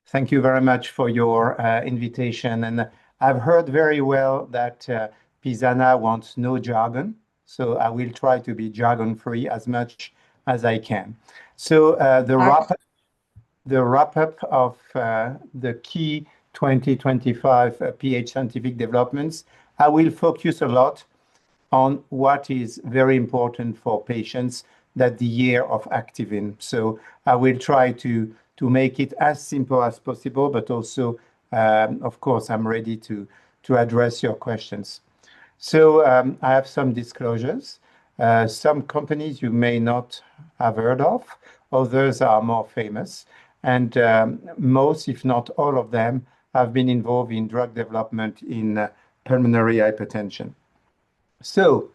Thank you very much for your invitation. And I've heard very well that Pisana wants no jargon, so I will try to be jargon-free as much as I can. So the wrap-up of the key 2025 PH scientific developments, I will focus a lot on what is very important for patients that the year of Activin. So I will try to make it as simple as possible, but also, of course, I'm ready to address your questions. So I have some disclosures. Some companies you may not have heard of, others are more famous, and most, if not all of them, have been involved in drug development in pulmonary hypertension. So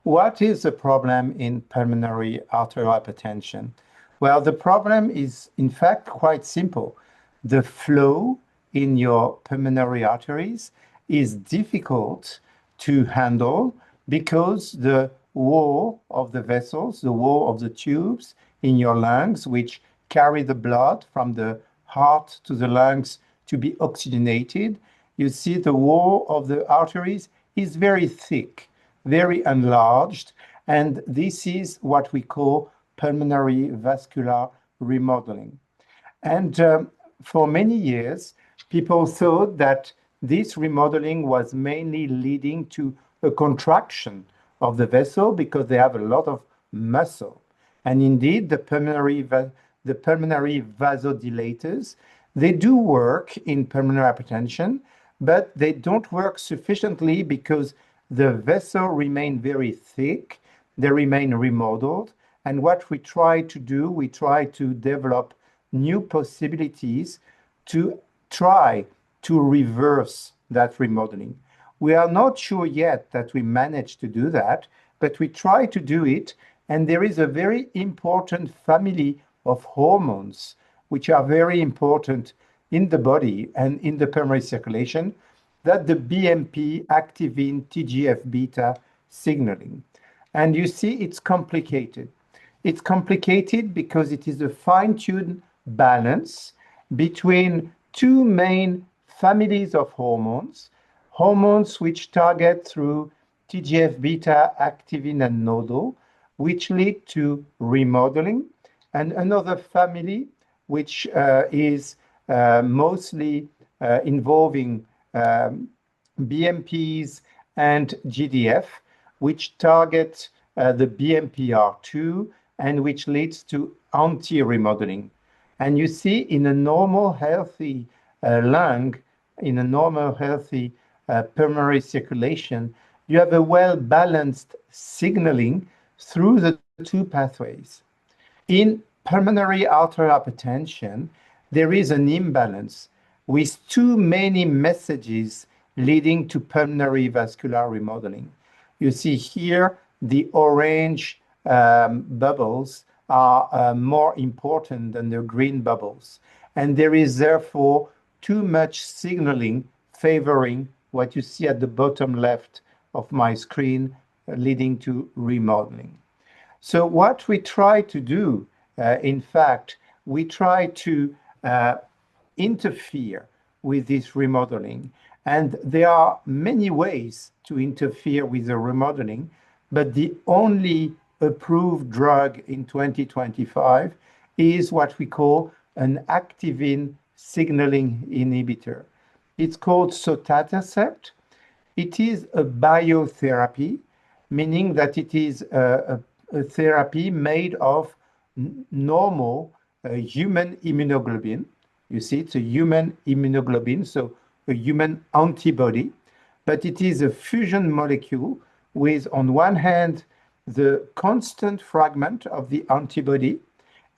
what is the problem in pulmonary arterial hypertension? Well, the problem is, in fact, quite simple. The flow in your pulmonary arteries is difficult to handle because the wall of the vessels, the wall of the tubes in your lungs, which carry the blood from the heart to the lungs to be oxygenated, you see the wall of the arteries is very thick, very enlarged, and this is what we call pulmonary vascular remodeling. And for many years, people thought that this remodeling was mainly leading to a contraction of the vessel because they have a lot of muscle. And indeed, the pulmonary vasodilators, they do work in pulmonary hypertension, but they don't work sufficiently because the vessel remain very thick, they remain remodeled. And what we try to do, we try to develop new possibilities to try to reverse that remodeling. We are not sure yet that we managed to do that, but we try to do it. And there is a very important family of hormones which are very important in the body and in the pulmonary circulation, that the BMP, activin, TGF-beta signaling. And you see, it's complicated. It's complicated because it is a fine-tuned balance between two main families of hormones, hormones which target through TGF-beta, activin, and nodal, which lead to remodeling, and another family which is mostly involving BMPs and GDF, which target the BMPR2 and which leads to anti-remodeling. And you see in a normal healthy lung, in a normal healthy pulmonary circulation, you have a well-balanced signaling through the two pathways. In pulmonary arterial hypertension, there is an imbalance with too many messages leading to pulmonary vascular remodeling. You see here, the orange bubbles are more important than the green bubbles. And there is therefore too much signaling favoring what you see at the bottom left of my screen, leading to remodeling. So what we try to do, in fact, we try to interfere with this remodeling. And there are many ways to interfere with the remodeling, but the only approved drug in 2025 is what we call an activin signaling inhibitor. It's called Sotatercept. It is a biotherapy, meaning that it is a therapy made of normal human immunoglobulin. You see, it's a human immunoglobulin, so a human antibody, but it is a fusion molecule with, on one hand, the constant fragment of the antibody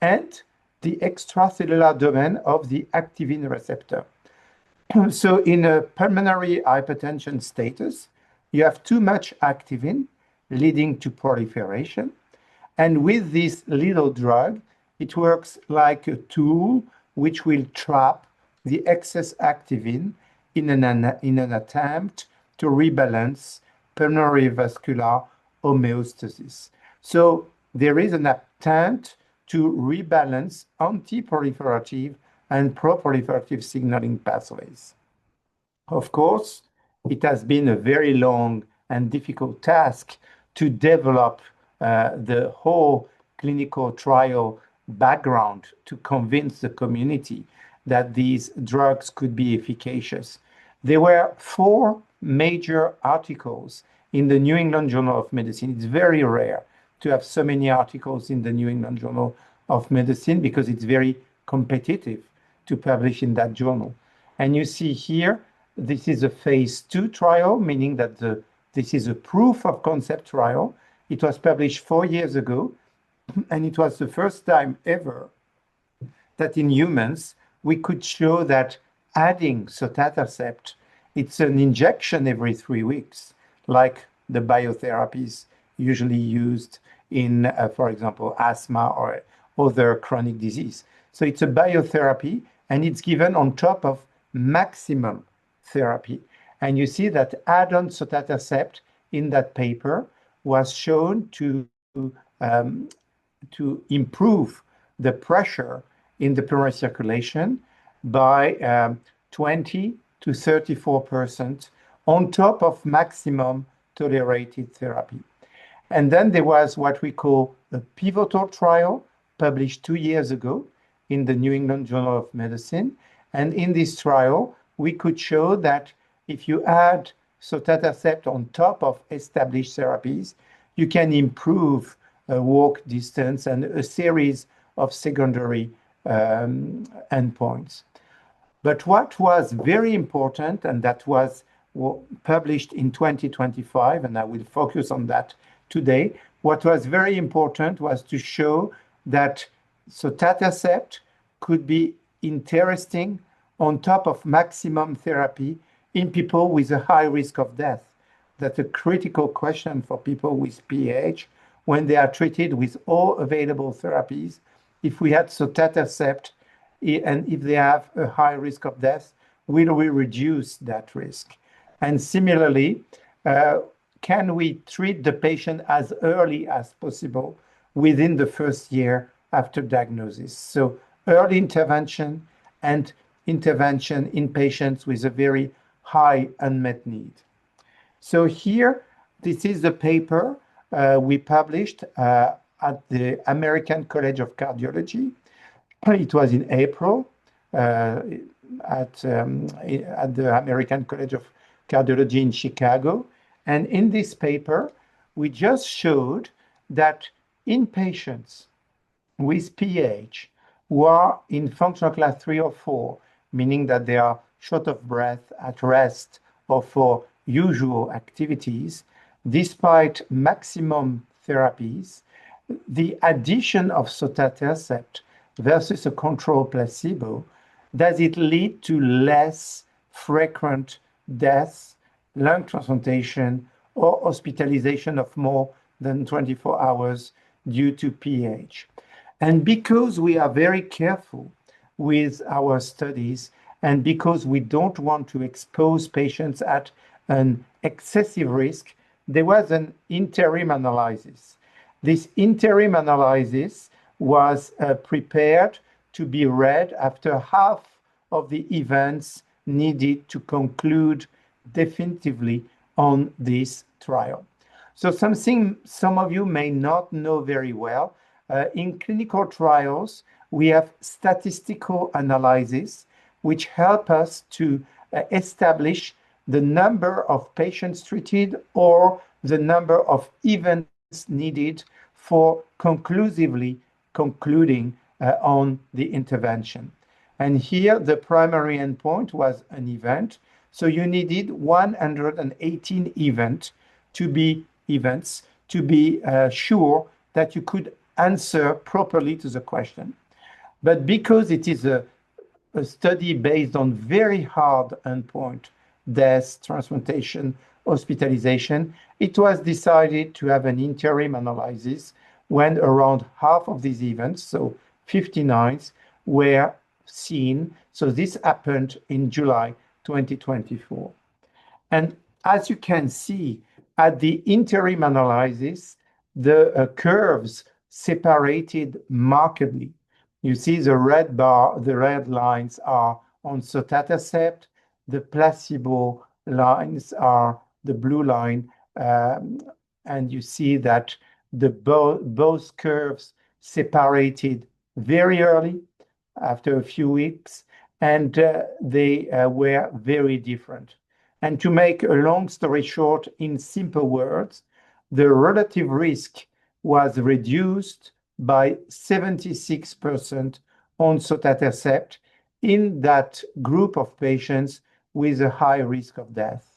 and the extracellular domain of the activin receptor. So in a pulmonary hypertension status, you have too much activin leading to proliferation. And with this little drug, it works like a tool which will trap the excess activin in an attempt to rebalance pulmonary vascular homeostasis. So there is an attempt to rebalance anti-proliferative and pro-proliferative signaling pathways. Of course, it has been a very long and difficult task to develop the whole clinical trial background to convince the community that these drugs could be efficacious. There were 4 major articles in the New England Journal of Medicine. It's very rare to have so many articles in the New England Journal of Medicine because it's very competitive to publish in that journal. And you see here, this is a phase 2 trial, meaning that this is a proof of concept trial. It was published 4 years ago, and it was the first time ever that in humans we could show that adding Sotatercept, it's an injection every 3 weeks, like the biotherapies usually used in, for example, asthma or other chronic disease. So it's a biotherapy, and it's given on top of maximum therapy. And you see that add-on Sotatercept in that paper was shown to improve the pressure in the pulmonary circulation by 20 to 34% on top of maximum tolerated therapy. And then there was what we call a pivotal trial published 2 years ago in the New England Journal of Medicine. And in this trial, we could show that if you add Sotatercept on top of established therapies, you can improve walk distance and a series of secondary endpoints. But what was very important, and that was published in 2025, and I will focus on that today, what was very important was to show that Sotatercept could be interesting on top of maximum therapy in people with a high risk of death. That's a critical question for people with PH when they are treated with all available therapies. If we had Sotatercept and if they have a high risk of death, will we reduce that risk? And similarly, can we treat the patient as early as possible within the first year after diagnosis? So early intervention and intervention in patients with a very high unmet need. So here, this is the paper we published at the American College of Cardiology. It was in April at the American College of Cardiology in Chicago. And in this paper, we just showed that in patients with PH who are in functional class 3 or 4, meaning that they are short of breath, at rest, or for usual activities, despite maximum therapies, the addition of Sotatercept versus a control placebo, does it lead to less frequent deaths, lung transplantation, or hospitalization of more than 24 hours due to PH? And because we are very careful with our studies, and because we don't want to expose patients at an excessive risk, there was an interim analysis. This interim analysis was prepared to be read after half of the events needed to conclude definitively on this trial. So something some of you may not know very well, in clinical trials, we have statistical analysis which help us to establish the number of patients treated or the number of events needed for conclusively concluding on the intervention. And here the primary endpoint was an event. So you needed 118 events to be sure that you could answer properly to the question. But because it is a study based on very hard endpoint, death, transplantation, hospitalization, it was decided to have an interim analysis when around half of these events, so 59, were seen. So this happened in July 2024. And as you can see, at the interim analysis, the curves separated markedly. You see the red bar, the red lines are on Sotatercept. The placebo lines are the blue line. And you see that both curves separated very early after a few weeks, and they were very different. And to make a long story short, in simple words, the relative risk was reduced by 76% on Sotatercept in that group of patients with a high risk of death.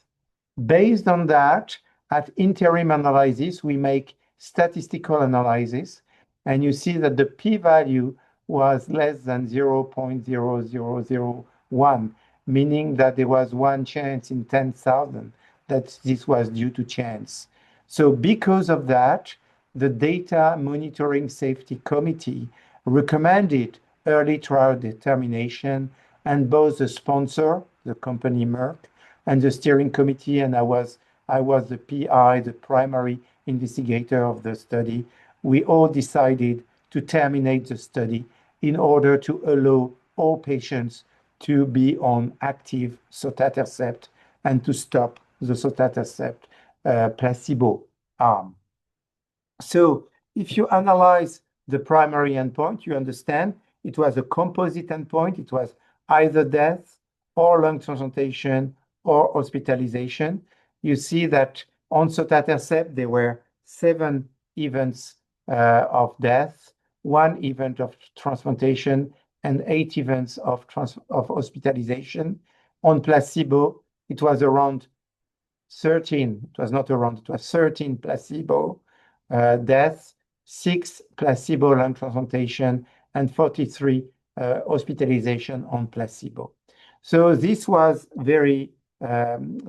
Based on that, at interim analysis, we make statistical analysis, and you see that the p-value was less than 0.0001, meaning that there was one chance in 10,000 that this was due to chance. So because of that, the Data Monitoring Safety Committee recommended early trial determination, and both the sponsor, the company Merck, and the steering committee, and I was the PI, the primary investigator of the study, we all decided to terminate the study in order to allow all patients to be on active Sotatercept and to stop the Sotatercept placebo arm. So if you analyze the primary endpoint, you understand it was a composite endpoint. It was either death or lung transplantation or hospitalization. You see that on Sotatercept, there were 7 events of death, 1 event of transplantation, and 8 events of hospitalization. On placebo, it was around 13. It was not around, it was 13 placebo deaths, 6 placebo lung transplantation, and 43 hospitalization on placebo. So this was very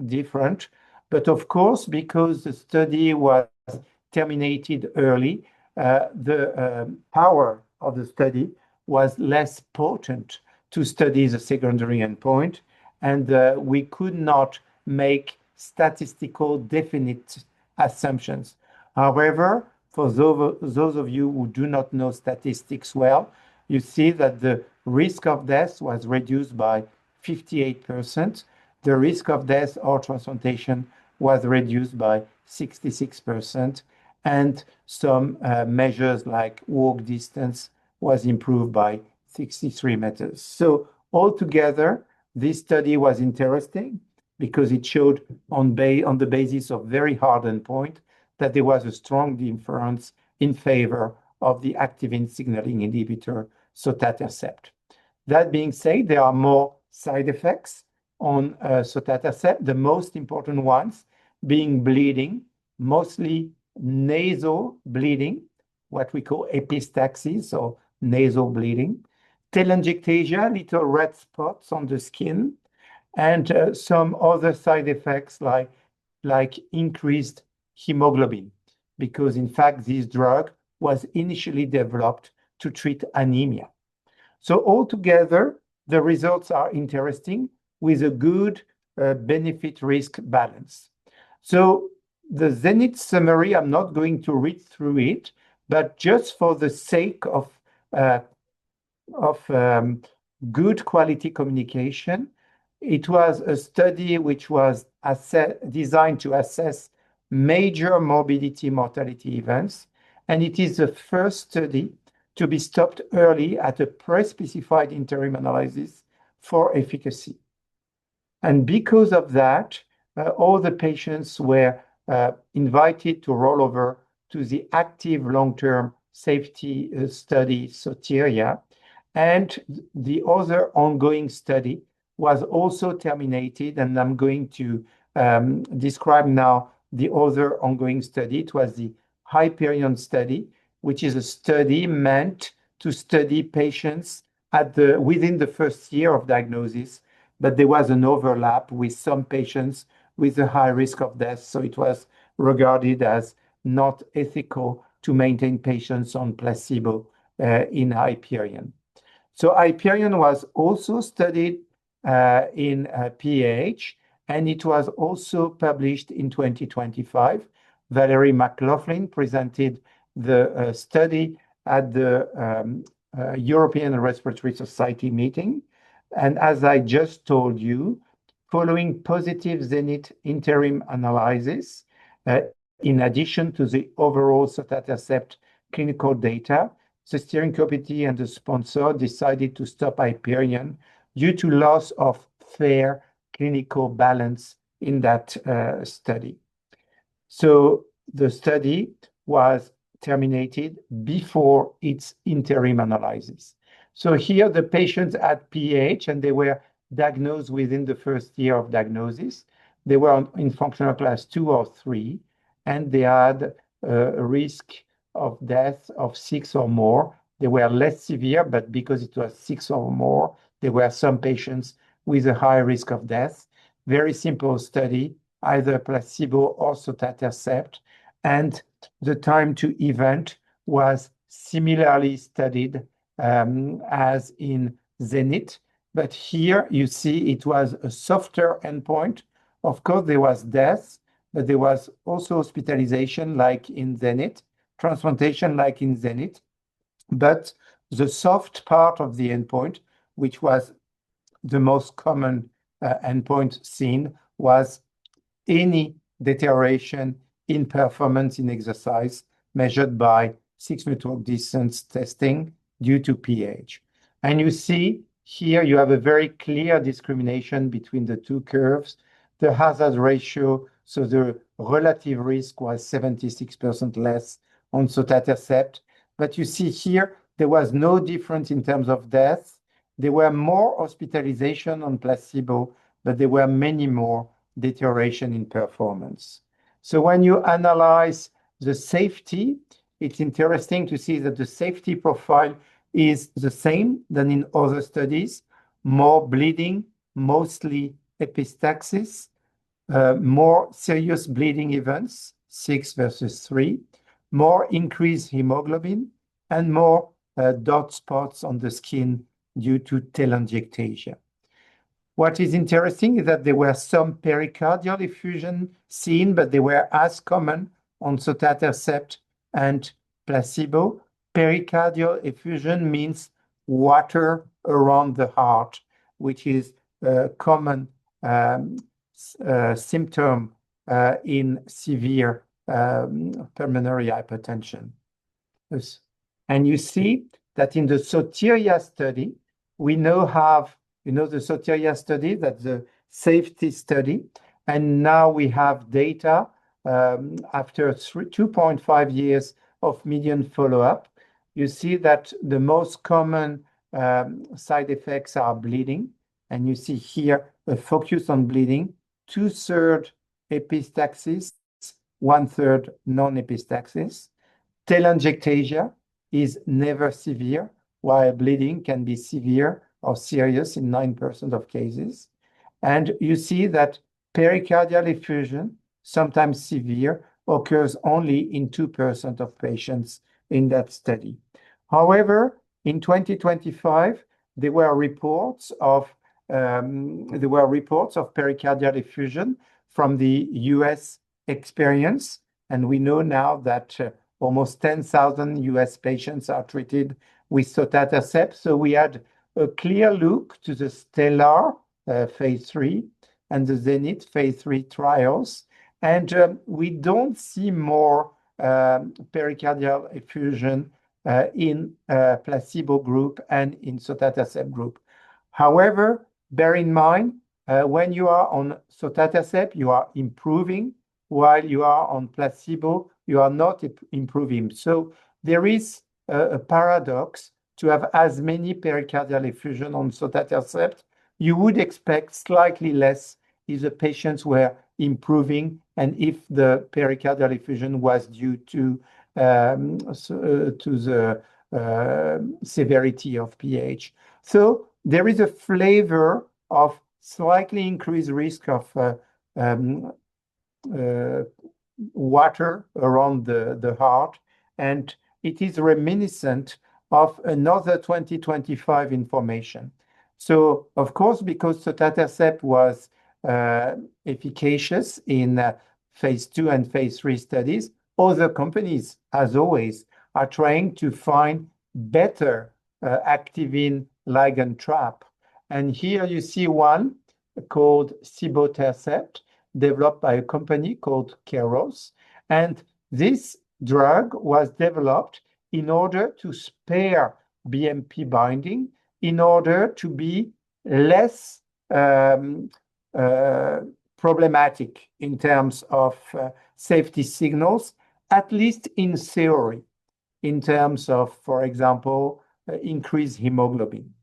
different. But of course, because the study was terminated early, the power of the study was less potent to study the secondary endpoint, and we could not make statistical definite assumptions. However, for those of you who do not know statistics well, you see that the risk of death was reduced by 58%. The risk of death or transplantation was reduced by 66%, and some measures like walk distance was improved by 63 meters. So altogether, this study was interesting because it showed on the basis of very hard endpoint that there was a strong difference in favor of the activin signaling inhibitor Sotatercept. That being said, there are more side effects on Sotatercept, the most important ones being bleeding, mostly nasal bleeding, what we call epistaxis, or nasal bleeding, telangiectasia, little red spots on the skin, and some other side effects like increased hemoglobin, because in fact this drug was initially developed to treat anemia. So altogether, the results are interesting with a good benefit-risk balance. So the Zenith summary, I'm not going to read through it, but just for the sake of good quality communication, it was a study which was designed to assess major morbidity mortality events, and it is the first study to be stopped early at a pre-specified interim analysis for efficacy. And because of that, all the patients were invited to roll over to the active long-term safety study, Soteria, and the other ongoing study was also terminated, and I'm going to describe now the other ongoing study. It was the Hyperion study, which is a study meant to study patients within the first year of diagnosis, but there was an overlap with some patients with a high risk of death, so it was regarded as not ethical to maintain patients on placebo in Hyperion. So Hyperion was also studied in PAH, and it was also published in 2025. Valerie McLaughlin presented the study at the European Respiratory Society meeting. And as I just told you, following positive Zenith interim analysis, in addition to the overall Sotatercept clinical data, the steering committee and the sponsor decided to stop Hyperion due to loss of fair clinical balance in that study. So the study was terminated before its interim analysis. So here the patients had PH and they were diagnosed within the first year of diagnosis. They were in functional class 2 or 3, and they had a risk of death of 6 or more. They were less severe, but because it was 6 or more, there were some patients with a high risk of death. Very simple study, either placebo or Sotatercept, and the time to event was similarly studied as in Zenith, but here you see it was a softer endpoint. Of course, there was death, but there was also hospitalization like in Zenith, transplantation like in Zenith, but the soft part of the endpoint, which was the most common endpoint seen, was any deterioration in performance in exercise measured by 6-minute walk distance testing due to pH. And you see here you have a very clear discrimination between the two curves. The hazard ratio, so the relative risk was 76% less on Sotatercept. But you see here, there was no difference in terms of death. There were more hospitalization on placebo, but there were many more deterioration in performance. So when you analyze the safety, it's interesting to see that the safety profile is the same than in other studies. More bleeding, mostly epistaxis, more serious bleeding events, 6 versus 3, more increased hemoglobin, and more dot spots on the skin due to telangiectasia. What is interesting is that there were some pericardial effusion seen, but they were as common on Sotatercept and placebo. Pericardial effusion means water around the heart, which is a common symptom in severe pulmonary hypertension. And you see that in the Soteria study, we now have, the Soteria study, that's the safety study. And now we have data after 2.5 years of median follow-up. You see that the most common side effects are bleeding. And you see here a focus on bleeding, 2/3 epistaxis, 1/3 non-epistaxis. Telangiectasia is never severe, while bleeding can be severe or serious in 9% of cases. And you see that pericardial effusion, sometimes severe, occurs only in 2% of patients in that study. However, in 2025, there were reports of pericardial effusion from the US experience, and we know now that almost 10,000 US patients are treated with Sotatercept. So we had a clear look to the Stellar phase 3 and the Zenith phase 3 trials, and we don't see more pericardial effusion in placebo group and in Sotatercept group. However, bear in mind, when you are on Sotatercept, you are improving, while you are on placebo, you are not improving. So there is a paradox to have as many pericardial effusion on Sotatercept. You would expect slightly less if the patients were improving and if the pericardial effusion was due to the severity of pH. So there is a flavor of slightly increased risk of water around the heart, and it is reminiscent of another 2025 information. So, of course, because Sotatercept was efficacious in phase 2 and phase 3 studies, other companies, as always, are trying to find better activin ligand trap. And here you see one called Sotatercept, developed by a company called Keros. And this drug was developed in order to spare BMP binding, in order to be less problematic in terms of safety signals, at least in theory, in terms of, for example, increased hemoglobin.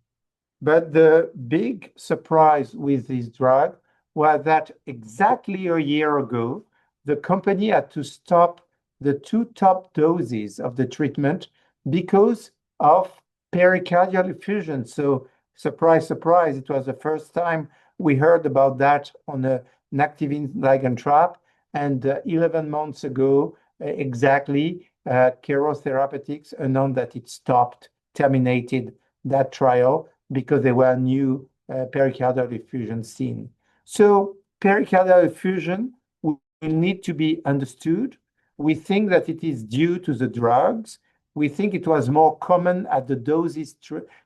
But the big surprise with this drug was that exactly a year ago, the company had to stop the 2 top doses of the treatment because of pericardial effusion. So surprise, surprise, it was the first time we heard about that on an activin ligand trap. And 11 months ago, exactly, Keros Therapeutics announced that it stopped, terminated that trial because there were new pericardial effusion seen. So pericardial effusion will need to be understood. We think that it is due to the drugs. We think it was more common at the doses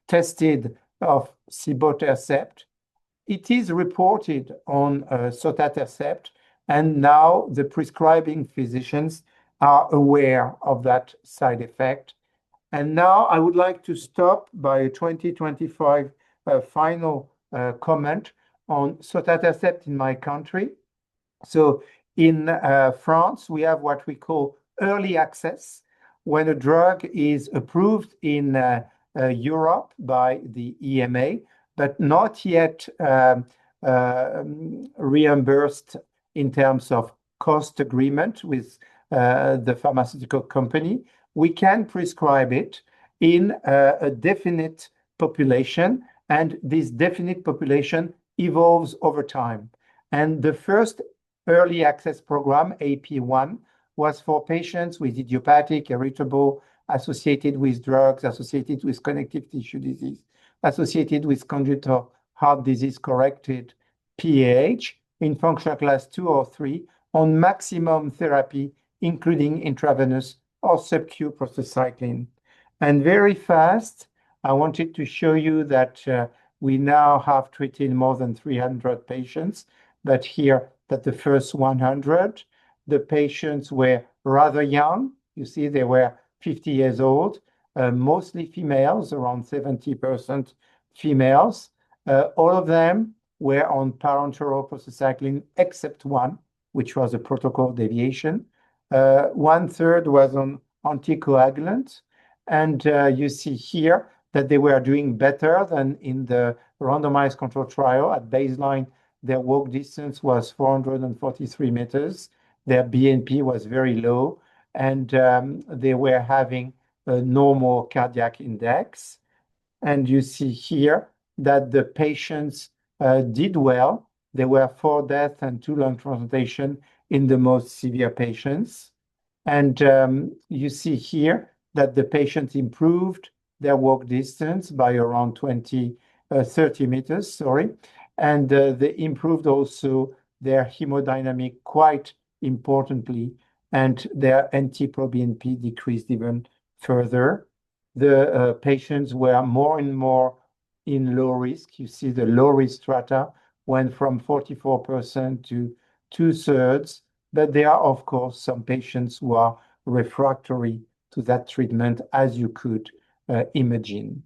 tested of Sotatercept. It is reported on Sotatercept, and now the prescribing physicians are aware of that side effect. And now I would like to stop by 2025 final comment on Sotatercept in my country. So in France, we have what we call early access. When a drug is approved in Europe by the EMA, but not yet reimbursed in terms of cost agreement with the pharmaceutical company, we can prescribe it in a definite population, and this definite population evolves over time. And the first early access program, AP1, was for patients with idiopathic, irritable, associated with drugs, associated with connective tissue disease, associated with congenital heart disease corrected PAH in functional class 2 or 3 on maximum therapy, including intravenous or sub-Q prostacyclin. And very fast, I wanted to show you that we now have treated more than 300 patients, but here that the first 100, the patients were rather young. You see, they were 50 years old, mostly females, around 70% females. All of them were on parenteral prostacyclin, except one, which was a protocol deviation. 1/3 was on anticoagulant. And you see here that they were doing better than in the randomized control trial. At baseline, their walk distance was 443 meters. Their BNP was very low, and they were having a normal cardiac index. And you see here that the patients did well. There were 4 deaths and 2 lung transplantation in the most severe patients. And you see here that the patients improved their walk distance by around 30 meters, sorry. And they improved also their hemodynamic quite importantly, and their NT-proBNP decreased even further. The patients were more and more in low risk. You see the low risk strata went from 44% to 2/3, but there are, of course, some patients who are refractory to that treatment, as you could imagine.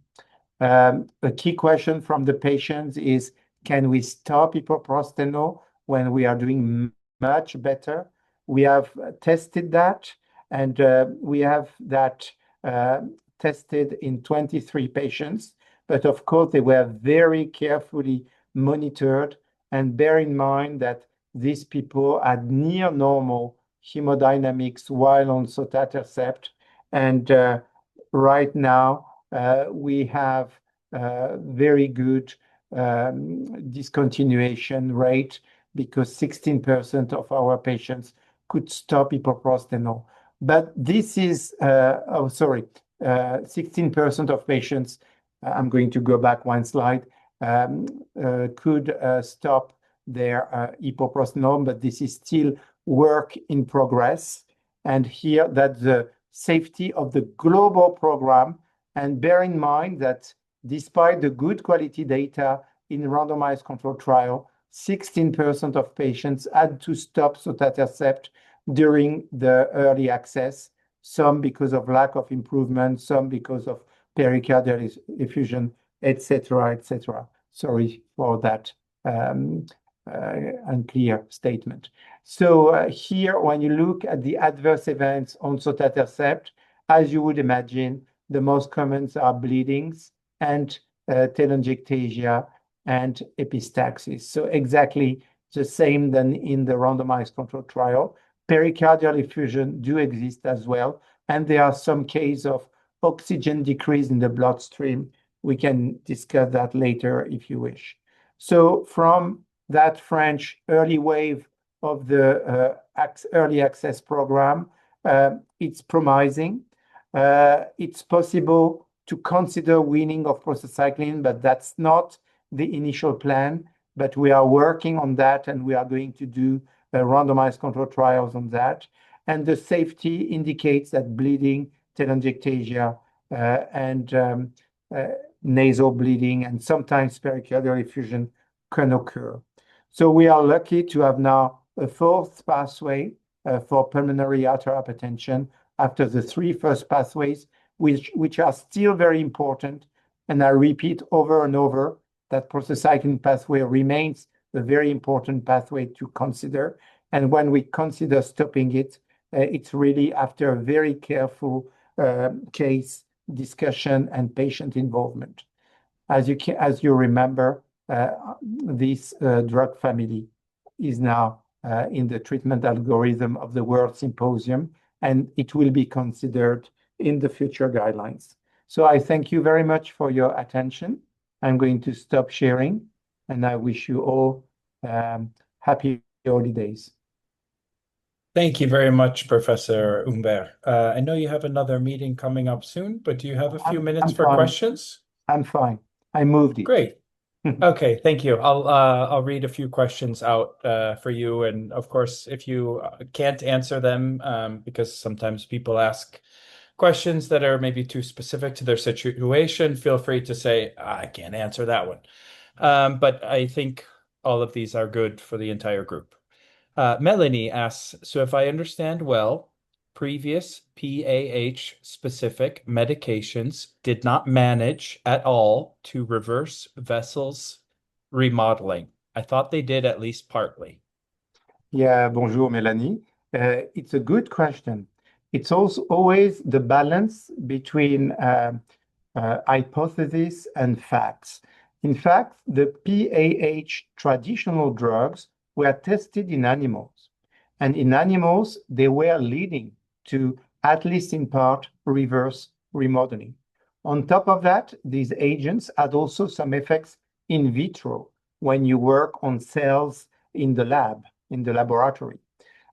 A key question from the patients is, can we stop epoprostenol when we are doing much better? We have tested that, and we have that tested in 23 patients. But of course, they were very carefully monitored. And bear in mind that these people had near normal hemodynamics while on Sotatercept. And right now, we have very good discontinuation rate because 16% of our patients could stop epoprostenol. But this is, 16% of patients, I'm going to go back one slide, could stop their epoprostenol, but this is still work in progress. And here that the safety of the global program And bear in mind that despite the good quality data in randomized controlled trial, 16% of patients had to stop sotatercept during the early access, some because of lack of improvement, some because of pericardial effusion, etc., etc. Sorry for that unclear statement. So here, when you look at the adverse events on sotatercept, as you would imagine, the most common are bleedings and telangiectasia and epistaxis. So exactly the same than in the randomized controlled trial. Pericardial effusion do exist as well, and there are some cases of oxygen decrease in the bloodstream. We can discuss that later if you wish. So from that French early wave of the early access program, it's promising. It's possible to consider weaning of prostacyclin, but that's not the initial plan. But we are working on that, and we are going to do randomized control trials on that. And the safety indicates that bleeding, telangiectasia, and nasal bleeding, and sometimes pericardial effusion can occur. So we are lucky to have now a fourth pathway for pulmonary arterial hypertension after the three first pathways, which are still very important. And I repeat over and over that prostacyclin pathway remains a very important pathway to consider. And when we consider stopping it, it's really after a very careful case discussion and patient involvement. As you remember, this drug family is now in the treatment algorithm of the World Symposium, and it will be considered in the future guidelines. So I thank you very much for your attention. I'm going to stop sharing, and I wish you all happy holidays. Thank you very much, Professor Humbert. I know you have another meeting coming up soon, but do you have a few minutes for questions? I'm fine. I moved it. Great. Okay, thank you. I'll read a few questions out for you, and of course, if you can't answer them, because sometimes people ask questions that are maybe too specific to their situation, feel free to say, I can't answer that one. But I think all of these are good for the entire group. Melanie asks, so if I understand well, previous PAH-specific medications did not manage at all to reverse vessels remodeling. I thought they did at least partly. Yeah, bonjour, Melanie. It's a good question. It's also always the balance between hypothesis and facts. In fact, the PAH traditional drugs were tested in animals. And in animals, they were leading to, at least in part, reverse remodeling. On top of that, these agents had also some effects in vitro when you work on cells in the lab, in the laboratory.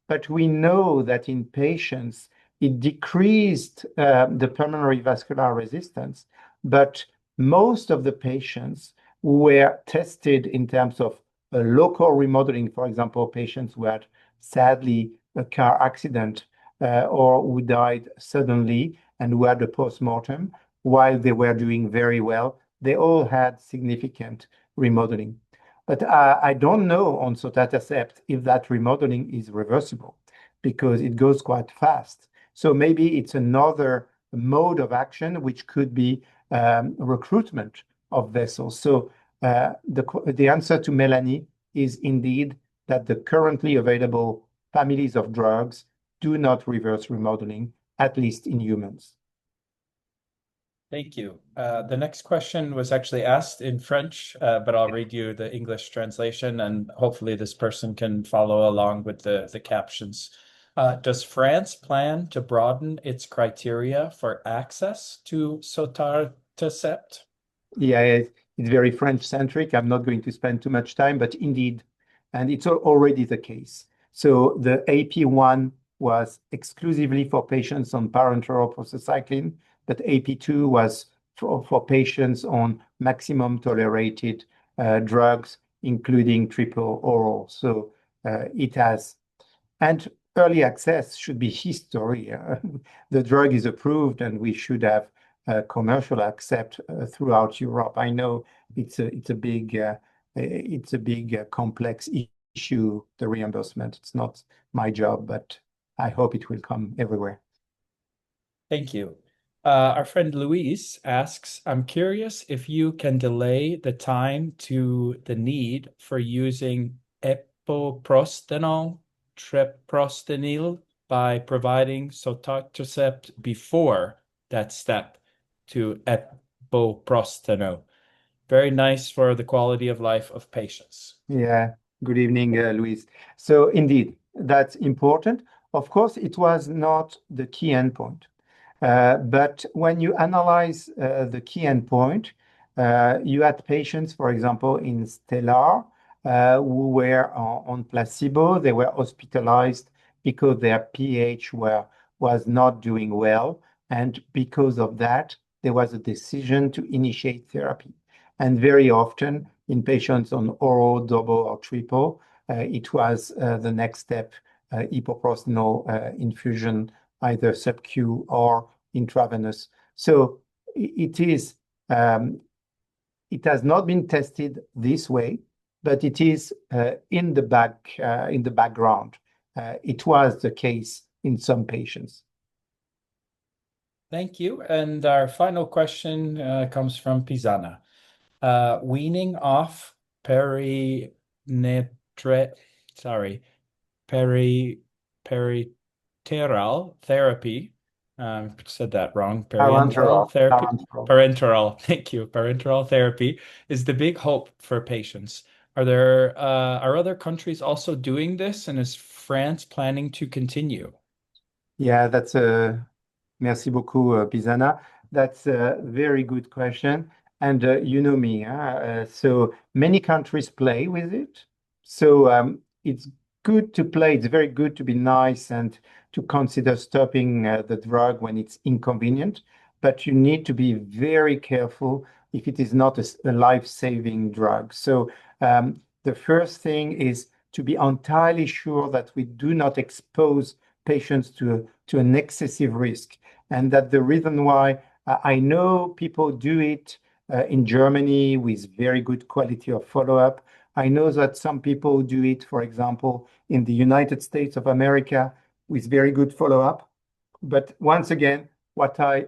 But we know that in patients, it decreased the pulmonary vascular resistance, but most of the patients who were tested in terms of local remodeling, for example, patients who had sadly a car accident or who died suddenly and who had a post-mortem, while they were doing very well, they all had significant remodeling. But I don't know on sotatercept if that remodeling is reversible because it goes quite fast. So maybe it's another mode of action, which could be recruitment of vessels. So the answer to Melanie is indeed that the currently available families of drugs do not reverse remodeling, at least in humans. Thank you. The next question was actually asked in French, but I'll read you the English translation, and hopefully this person can follow along with the captions. Does France plan to broaden its criteria for access to Sotatercept? Yeah, it's very French-centric. I'm not going to spend too much time, but indeed, and it's already the case. So the AP1 was exclusively for patients on parenteral prostacyclin, but AP2 was for patients on maximum tolerated drugs, including triple oral. So it has, and early access should be history. The drug is approved, and we should have commercial accept throughout Europe. I know it's a big complex issue, the reimbursement. It's not my job, but I hope it will come everywhere. Thank you. Our friend Luis asks, I'm curious if you can delay the time to the need for using epoprostenol, treprostinil by providing Sotatercept before that step to epoprostenol. Very nice for the quality of life of patients. Yeah, good evening, Luis. So indeed, that's important. Of course, it was not the key endpoint. But when you analyze the key endpoint, you had patients, for example, in Stellar, who were on placebo. They were hospitalized because their pH was not doing well. And because of that, there was a decision to initiate therapy. And very often in patients on oral, double, or triple, it was the next step, epoprostenol infusion, either sub-Q or intravenous. So it has not been tested this way, but it is in the background. It was the case in some patients. Thank you. And our final question comes from Pisana. Weaning off perinetre, sorry, pericardial therapy. Said that wrong. Parenteral therapy. Parenteral. Thank you. Parenteral therapy is the big hope for patients. Are other countries also doing this, and is France planning to continue? Yeah, that's merci beaucoup, Pisana. That's a very good question. And you know me, so many countries play with it. So it's good to play. It's very good to be nice and to consider stopping the drug when it's inconvenient. But you need to be very careful if it is not a life-saving drug. So the first thing is to be entirely sure that we do not expose patients to an excessive risk. And that the reason why I know people do it in Germany with very good quality of follow-up. I know that some people do it, for example, in the United States of America with very good follow-up. But once again, what I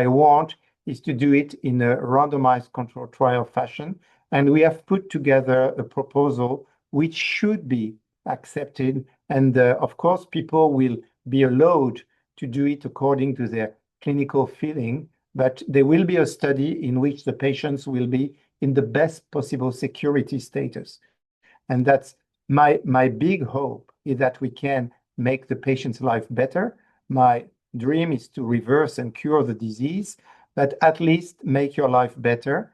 want is to do it in a randomized controlled trial fashion. And we have put together a proposal which should be accepted. And of course, people will be allowed to do it according to their clinical feeling, but there will be a study in which the patients will be in the best possible security status. And that's my big hope, is that we can make the patient's life better. My dream is to reverse and cure the disease, but at least make your life better.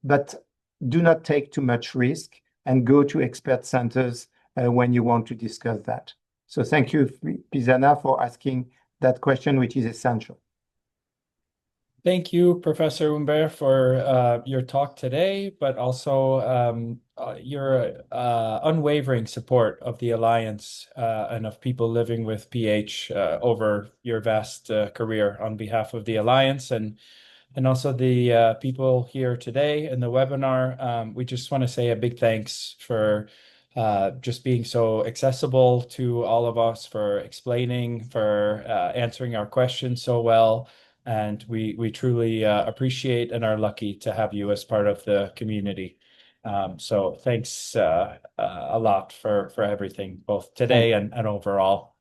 But do not take too much risk and go to expert centers when you want to discuss that. So thank you, Pisana, for asking that question, which is essential. Thank you, Professor Humbert, for your talk today, but also your unwavering support of the Alliance and of people living with PH over your vast career on behalf of the Alliance and also the people here today in the webinar. We just want to say a big thanks for just being so accessible to all of us, for explaining, for answering our questions so well. And we truly appreciate and are lucky to have you as part of the community. So thanks a lot for everything, both today and overall.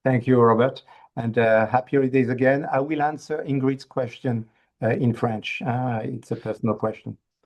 Thank you, Robert. And happy holidays again. I will answer Ingrid's question in French. It's a personal question.